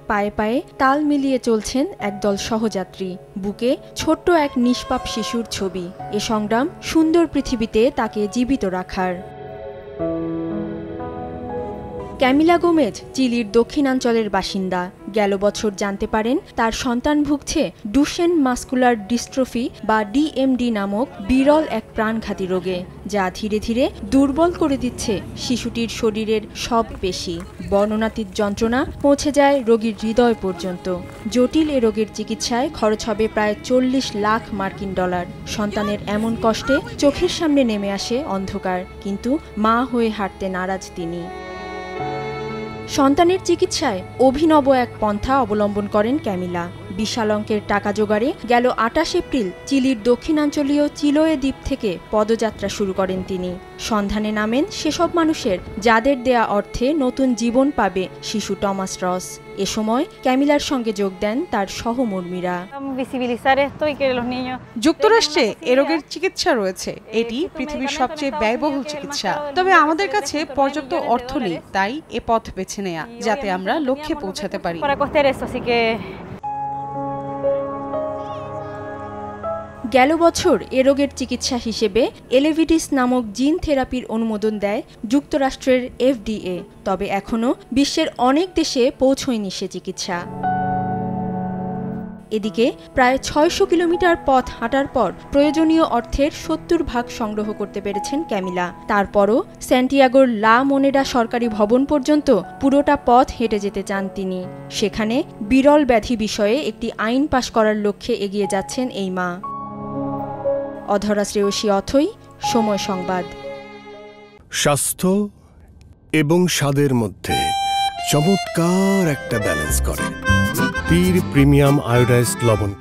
পায়ে পায়ে তাল মিলিয়ে চলছেন একদল সহযাত্রী, বুকে ছোট্ট এক নিষ্পাপ শিশুর ছবি। এ সংগ্রাম সুন্দর পৃথিবীতে তাকে জীবিত রাখার। ক্যামিলা গোমেজ চিলির দক্ষিণাঞ্চলের বাসিন্দা। গেল বছর জানতে পারেন তার সন্তান ভুগছে ডুশেন মাস্কুলার ডিস্ট্রফি বা ডিএমডি নামক বিরল এক প্রাণঘাতী রোগে, যা ধীরে ধীরে দুর্বল করে দিচ্ছে শিশুটির শরীরের সব পেশি। বর্ণনাতীত যন্ত্রণা পৌঁছে যায় রোগীর হৃদয় পর্যন্ত। জটিল এ রোগের চিকিৎসায় খরচ হবে প্রায় 40 লাখ মার্কিন ডলার। সন্তানের এমন কষ্টে চোখের সামনে নেমে আসে অন্ধকার, কিন্তু মা হয়ে হাঁটতে নারাজ তিনি। সন্তানের চিকিৎসায় অভিনব এক পন্থা অবলম্বন করেন ক্যামিলা। বিশাল অঙ্কের টাকা জোগাড়ে গেল 28 এপ্রিল চিলির দক্ষিণাঞ্চলীয় চিলোয়ে দ্বীপ থেকে পদযাত্রা শুরু করেন তিনি। সন্ধানে নামেন সেসব মানুষের যাদের দেয়া অর্থে নতুন জীবন পাবে শিশু টমাস রস। এ সময় ক্যামিলার সঙ্গে যোগ দেন তার সহমর্মীরা। যুক্তরাষ্ট্রে এ রোগের চিকিৎসা রয়েছে। এটি পৃথিবীর সবচেয়ে ব্যয়বহুল চিকিৎসা। তবে আমাদের কাছে পর্যাপ্ত অর্থ নেই, তাই এ পথ বেছে নেয়া যাতে আমরা লক্ষ্যে পৌঁছাতে পারি। গেল বছর এ রোগের চিকিৎসা হিসেবে এলেভিডিস নামক জিন থেরাপির অনুমোদন দেয় যুক্তরাষ্ট্রের FDA। তবে এখনও বিশ্বের অনেক দেশে পৌঁছয়নি সে চিকিৎসা। এদিকে প্রায় 600 কিলোমিটার পথ হাঁটার পর প্রয়োজনীয় অর্থের 70% সংগ্রহ করতে পেরেছেন ক্যামিলা। তারপরও স্যান্টিয়াগোর লা মোনেডা সরকারি ভবন পর্যন্ত পুরোটা পথ হেঁটে যেতে চান তিনি। সেখানে বিরল ব্যাধি বিষয়ে একটি আইন পাশ করার লক্ষ্যে এগিয়ে যাচ্ছেন এই মা। অধরা শ্রেয়সী অথই, সময় সংবাদ। স্বাস্থ্য এবং স্বাদের মধ্যে চমৎকার একটা ব্যালেন্স করে পীর প্রিমিয়াম আয়োডাইজড লবণ।